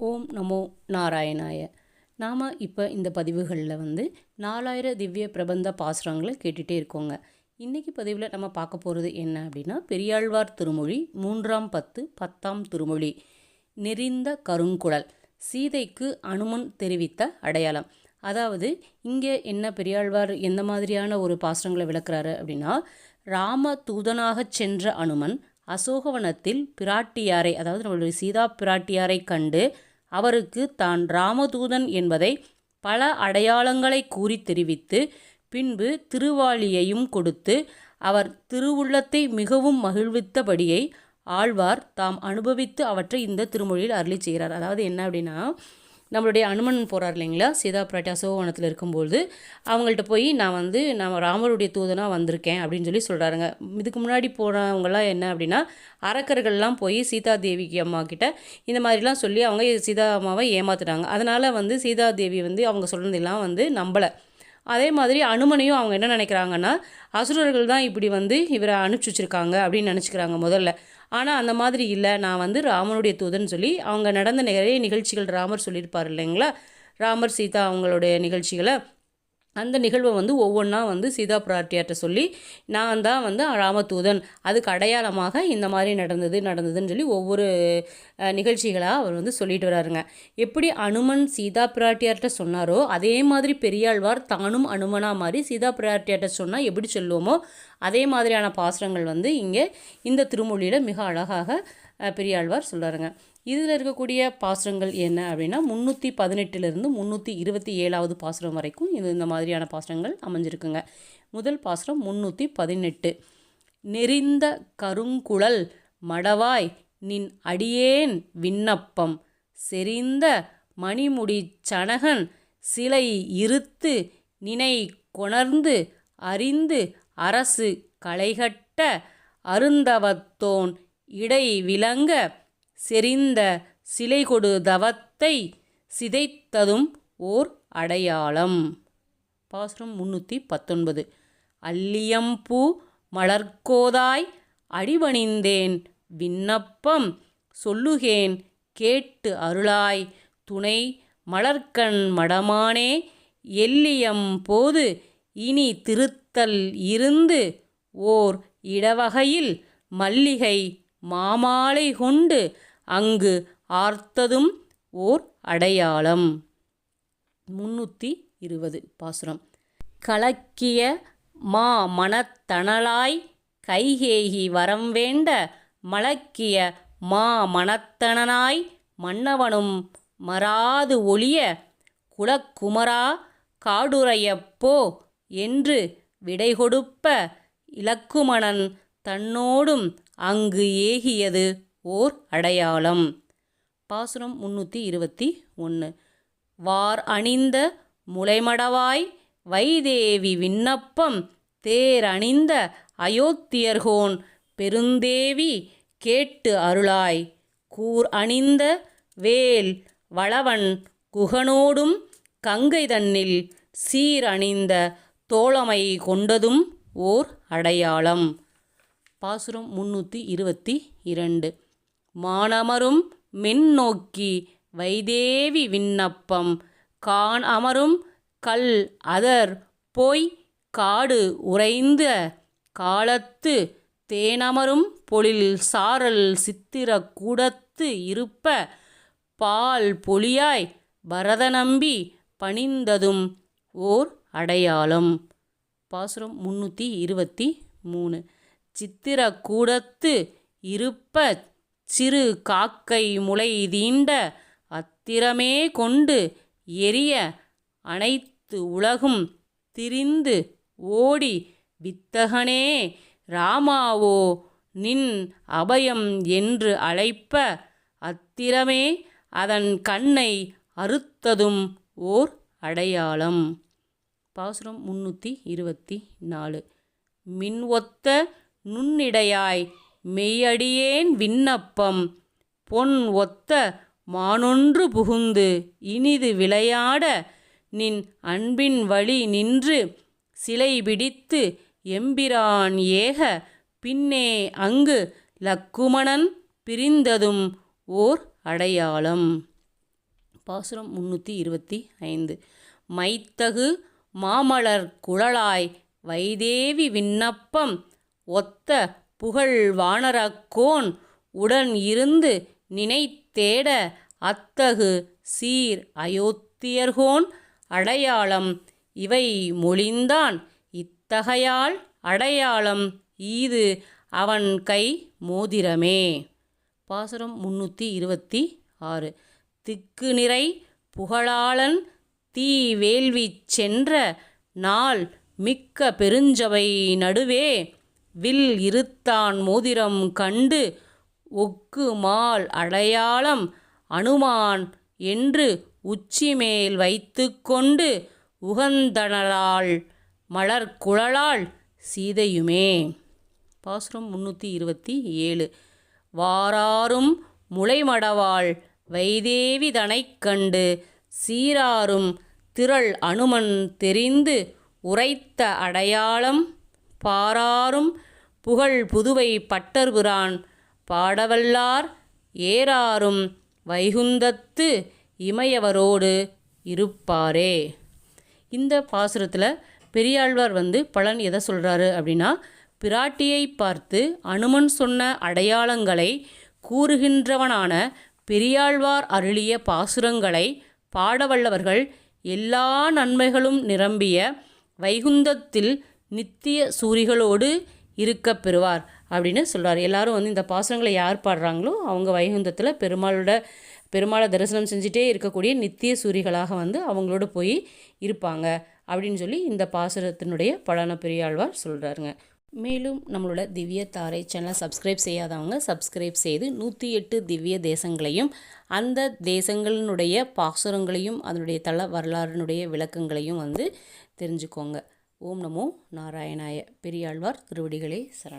ஓம் நமோ நாராயணாய. நாம் இப்போ இந்த பதிவுகளில் 4000 திவ்ய பிரபந்த பாசுரங்களை கேட்டுகிட்டே இருக்கோங்க. இன்றைக்கி பதிவில் நம்ம பார்க்க போகிறது என்ன அப்படின்னா, பெரியாழ்வார் திருமொழி 3ஆம் பத்து 10ஆம் திருமொழி. நெறிந்த கருங்குழல் சீதைக்கு அனுமன் தெரிவித்த அடையாளம். அதாவது இங்கே என்ன பெரியாழ்வார் எந்த மாதிரியான ஒரு பாசுரங்களை விளக்குறாரு அப்படின்னா, ராம தூதனாகச் சென்ற அனுமன் அசோகவனத்தில் பிராட்டியாரை, அதாவது நம்மளுடைய சீதா பிராட்டியாரை கண்டு அவருக்கு தான் ராமதூதன் என்பதை பல அடையாளங்களை கூறி தெரிவித்து பின்பு திருவாளியையும் கொடுத்து அவர் திருவுள்ளத்தை மிகவும் மகிழ்வித்தபடியை ஆழ்வார் தாம் அனுபவித்து அவற்றை இந்த திருமொழியில் அருளி செய்கிறார். அதாவது என்ன அப்படின்னா, நம்மளுடைய அனுமன் போகிறார் இல்லைங்களா, சீதா பிராட்டி அசோகவனத்தில் இருக்கும்போது அவங்கள்ட்ட போய் நான் ராமருடைய தூதனாக வந்திருக்கேன் அப்படின்னு சொல்லி சொல்கிறாருங்க. இதுக்கு முன்னாடி போனவங்களாம் என்ன அப்படின்னா, அரக்கர்கள்லாம் போய் சீதா தேவிக்கு அம்மா கிட்ட இந்த மாதிரிலாம் சொல்லி அவங்க சீதா அம்மாவை ஏமாத்துட்டாங்க. அதனால் சீதா தேவி அவங்க சொல்கிறதெல்லாம் நம்பலை. அதே மாதிரி அனுமனையும் அவங்க என்ன நினைக்கிறாங்கன்னா, அசுரர்கள் தான் இப்படி இவரை அனுப்பிச்சி வச்சுருக்காங்க அப்படின்னு நினச்சிக்கிறாங்க முதல்ல. ஆனால் அந்த மாதிரி இல்லை, நான் ராமனுடைய தூதன் சொல்லி அவங்க நடந்த நிறைய நிகழ்ச்சிகள் ராமர் சொல்லியிருப்பார் இல்லைங்களா, ராமர் சீதா அவங்களுடைய நிகழ்ச்சிகளை, அந்த நிகழ்வை ஒவ்வொன்றா சீதா பிராட்டியார்ட்ட சொல்லி நான் தான் ராமதூதன், அதுக்கு அடையாளமாக இந்த மாதிரி நடந்ததுன்னு சொல்லி ஒவ்வொரு நிகழ்ச்சிகளாக அவர் சொல்லிட்டு வராருங்க. எப்படி அனுமன் சீதா பிராட்டியார்ட்ட சொன்னாரோ அதே மாதிரி பெரியாழ்வார் தானும் அனுமனாக மாதிரி சீதா பிராட்டியார்ட்ட சொன்னால் எப்படி சொல்லுவோமோ அதே மாதிரியான பாசுரங்கள் இங்கே இந்த திருமொழியில் மிக அழகாக பெரியாழ்வார் சொல்கிறாருங்க. இதில் இருக்கக்கூடிய பாசுரங்கள் என்ன அப்படின்னா, 318 327 பாசுரம் வரைக்கும் இந்த மாதிரியான பாசுரங்கள் அமைஞ்சிருக்குங்க. முதல் பாசுரம் 318. நெறிந்த கருங்குழல் மடவாய் நின் அடியேன் விண்ணப்பம் செறிந்த மணிமுடி சனகன் சிலை இருத்து நினை கொணர்ந்து அறிந்து அரசு களைகட்ட அருந்தவத்தோன் இடை விளங்க செறிந்த சிலை கொடு தவத்தை சிதைத்ததும் ஓர் அடையாளம். பாசுரம் 319. அல்லியம்பூ மலர்கோதாய் அடிபணிந்தேன் விண்ணப்பம் சொல்லுகேன் கேட்டு அருளாய் துணை மலர்கண் மடமானே எல்லியம் போது இனி திருத்தல் இருந்து ஓர் இடவகையில் மல்லிகை மாமாலை கொண்டு அங்கு ஆர்த்ததும் ஓர் அடையாளம். 320 பாசுரம். கலக்கிய மா மனத்தணலாய் கைகேயி வரம் வேண்ட மலக்கிய மா மனத்தணனாய் மன்னவனும் மறாது ஒளிய குலக்குமரா காடுரையப்போ என்று விடை கொடுப்ப இலக்குமணன் தன்னோடும் அங்கு ஏகியது ஓர் அடையாளம். பாசுரம் 321. வார் அணிந்த முளைமடவாய் வைதேவி விண்ணப்பம் தேர் அணிந்த அயோத்தியர்கோன் பெருந்தேவி கேட்டு அருளாய் கூர் அணிந்த வேல் வளவன் குகனோடும் கங்கை தன்னில் சீர் அணிந்த தோழமை கொண்டதும் ஓர் அடையாளம். பாசுரம் 322. மானமரும் மென்னோக்கி வைதேவி விண்ணப்பம் கான் அமரும் கல் அதர் போய் காடு உறைந்த காலத்து தேனமரும் பொழில் சாரல் சித்திர கூடத்து இருப்ப பால் பொலியாய் பரதநம்பி பணிந்ததும் ஓர் அடையாளம். பாசுரம் 323. சித்திர கூடத்து இருப்ப சிறு காக்கை முளை தீண்ட அத்திரமே கொண்டு எரிய அனைத்து உலகும் திரிந்து ஓடி வித்தகனே ராமாவோ நின் அபயம் என்று அழைப்ப அத்திரமே அதன் கண்ணை அறுத்ததும் ஓர் அடையாளம். பாசுரம் 324. மின் ஒத்த நுண்ணிடையாய் மெய்யடியேன் விண்ணப்பம் பொன் ஒத்த மானொன்று புகுந்து இனிது விளையாட நின் அன்பின் வழி நின்று சிலை பிடித்து எம்பிரான் ஏக பின்னே அங்கு லக்குமணன் பிரிந்ததும் ஓர் அடையாளம். பாசுரம் 325. மைத்தகு மாமலர் குழலாய் வைதேவி விண்ணப்பம் ஒத்த புகழ் வானரக்கோன் உடன் இருந்து நினைத்தேட அத்தகு சீர் அயோத்தியர்கோன் அடையாளம் இவை மொழிந்தான் இத்தகையால் அடையாளம் ஈது அவன் கை மோதிரமே. பாசுரம் 326. திக்கு நிறை புகழாளன் தீ வேள்வி சென்ற நாள் மிக்க பெருஞ்சபை நடுவே வில் இருத்தான் மோதிரம் கண்டு ஒக்கு மால் அடையாளம் அனுமான் என்று உச்சிமேல் வைத்து கொண்டு உகந்தனளால் மலர்குழலால் சீதையுமே. பாசுரம் 327. வாராரும் முளைமடவாள் வைதேவி தனைக் கண்டு சீராரும் திரள் அனுமன் தெரிந்து உரைத்த அடையாளம் பாராரும் புகழ் புதுவை பட்டர்பிரான் பாடவல்லார் ஏராரும் வைகுந்தத்து இமையவரோடு இருப்பாரே. இந்த பாசுரத்தில் பெரியாழ்வார் பலன் எதை சொல்கிறாரு அப்படின்னா, பிராட்டியை பார்த்து அனுமன் சொன்ன அடையாளங்களை கூறுகின்றவனான பெரியாழ்வார் அருளிய பாசுரங்களை பாடவல்லவர்கள் எல்லா நன்மைகளும் நிரம்பிய வைகுந்தத்தில் நித்திய சூரிகளோடு இருக்க பெறுவார் அப்படின்னு சொல்கிறார். எல்லாரும் இந்த பாசுரங்களை யார் பாடுறாங்களோ அவங்க வைகுந்தத்தில் பெருமாளை தரிசனம் செஞ்சுட்டே இருக்கக்கூடிய நித்திய சூரிகளாக அவங்களோட போய் இருப்பாங்க அப்படின்னு சொல்லி இந்த பாசுரத்தினுடைய பலன பெரியாழ்வார் சொல்கிறாருங்க. மேலும் நம்மளோட திவ்ய தாரை சேனலை சப்ஸ்கிரைப் செய்யாதவங்க சப்ஸ்கிரைப் செய்து 108 திவ்ய தேசங்களையும் அந்த தேசங்களினுடைய பாசுரங்களையும் அதனுடைய தல வரலாறுனுடைய விளக்கங்களையும் தெரிஞ்சுக்கோங்க. ஓம் நமோ நாராயணாய. பெரியாழ்வார் திருவடிகளே சரணம்.